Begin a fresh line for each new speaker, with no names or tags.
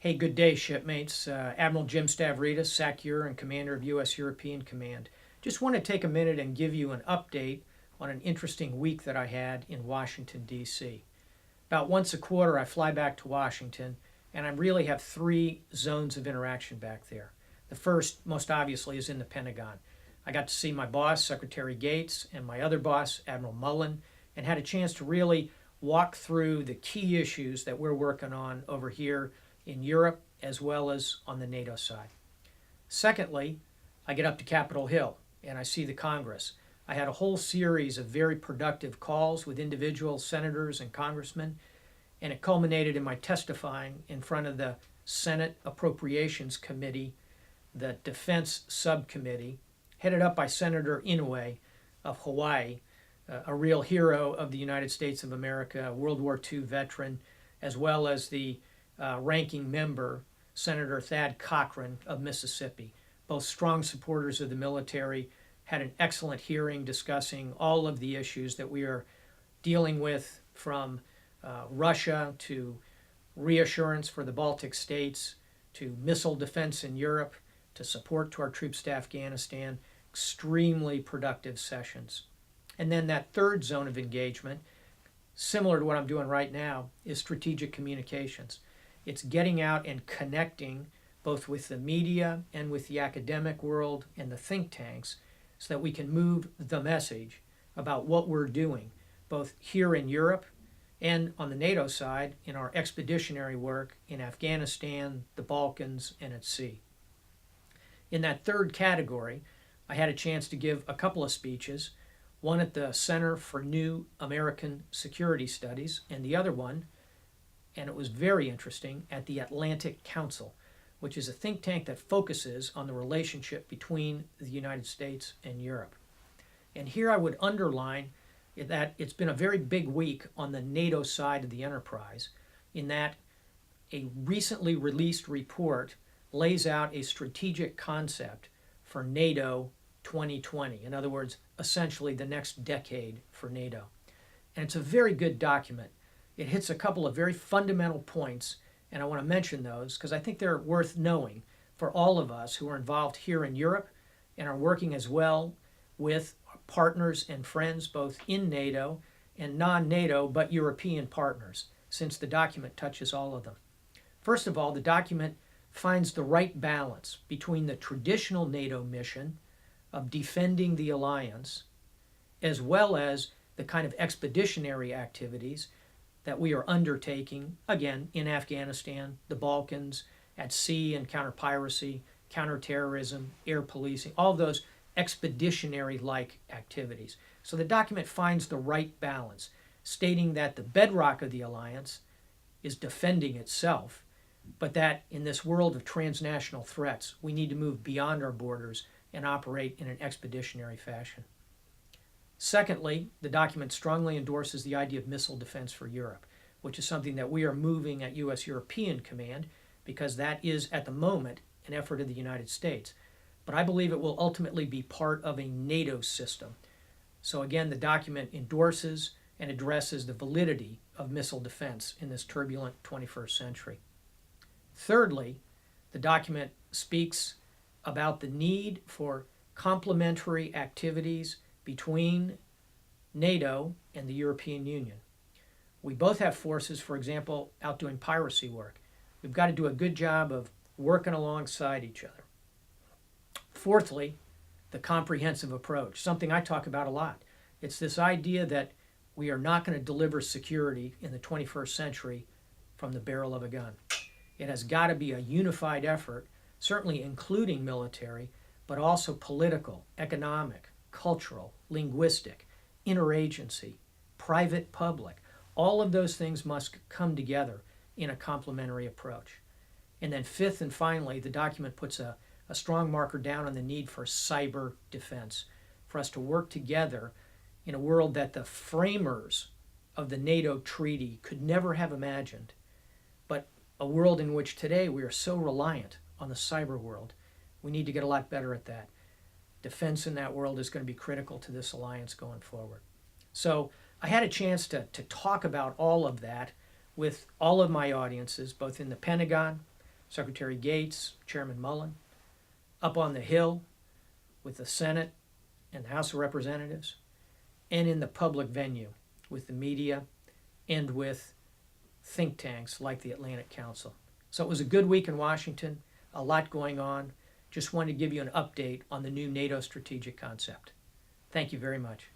Hey, good day, shipmates. Admiral Jim Stavridis, SACEUR and Commander of U.S. European Command. Just want to take a minute and give you an update on an interesting week that I had in Washington, D.C. About once a quarter, I fly back to Washington, and I really have three zones of interaction back there. The first, most obviously, is in the Pentagon. I got to see my boss, Secretary Gates, and my other boss, Admiral Mullen, and had a chance to really walk through the key issues that we're working on over here in Europe as well as on the NATO side. Secondly, I get up to Capitol Hill and I see the Congress. I had a whole series of very productive calls with individual senators and congressmen, and it culminated in my testifying in front of the Senate Appropriations Committee, the Defense Subcommittee, headed up by Senator Inouye of Hawaii, a real hero of the United States of America, a World War II veteran, as well as the ranking member, Senator Thad Cochran of Mississippi. Both strong supporters of the military, had an excellent hearing discussing all of the issues that we are dealing with, from Russia to reassurance for the Baltic states to missile defense in Europe to support to our troops to Afghanistan. Extremely productive sessions. And then that third zone of engagement, similar to what I'm doing right now, is strategic communications. It's getting out and connecting both with the media and with the academic world and the think tanks so that we can move the message about what we're doing, both here in Europe and on the NATO side in our expeditionary work in Afghanistan, the Balkans, and at sea. In that third category, I had a chance to give a couple of speeches, one at the Center for New American Security Studies, and the other one, and it was very interesting, at the Atlantic Council, which is a think tank that focuses on the relationship between the United States and Europe. And here I would underline that it's been a very big week on the NATO side of the enterprise, in that a recently released report lays out a strategic concept for NATO 2020. In other words, essentially the next decade for NATO. And it's a very good document. It hits a couple of very fundamental points, and I want to mention those because I think they're worth knowing for all of us who are involved here in Europe and are working as well with partners and friends both in NATO and non-NATO but European partners, since the document touches all of them. First of all, the document finds the right balance between the traditional NATO mission of defending the alliance as well as the kind of expeditionary activities that we are undertaking, again, in Afghanistan, the Balkans, at sea and counter-piracy, counter-terrorism, air policing, all of those expeditionary-like activities. So the document finds the right balance, stating that the bedrock of the alliance is defending itself, but that in this world of transnational threats, we need to move beyond our borders and operate in an expeditionary fashion. Secondly, the document strongly endorses the idea of missile defense for Europe, which is something that we are moving at U.S. European Command because that is, at the moment, an effort of the United States. But I believe it will ultimately be part of a NATO system. So again, the document endorses and addresses the validity of missile defense in this turbulent 21st century. Thirdly, the document speaks about the need for complementary activities between NATO and the European Union. We both have forces, for example, out doing piracy work. We've got to do a good job of working alongside each other. Fourthly, the comprehensive approach, something I talk about a lot. It's this idea that we are not going to deliver security in the 21st century from the barrel of a gun. It has got to be a unified effort, certainly including military, but also political, economic, cultural, linguistic, interagency, private, public. All of those things must come together in a complementary approach. And then fifth and finally, the document puts a strong marker down on the need for cyber defense, for us to work together in a world that the framers of the NATO treaty could never have imagined, but a world in which today we are so reliant on the cyber world. We need to get a lot better at that. Defense in that world is going to be critical to this alliance going forward. So I had a chance to talk about all of that with all of my audiences, both in the Pentagon, Secretary Gates, Chairman Mullen, up on the Hill with the Senate and the House of Representatives, and in the public venue with the media and with think tanks like the Atlantic Council. So it was a good week in Washington, a lot going on. Just wanted to give you an update on the new NATO Strategic Concept. Thank you very much.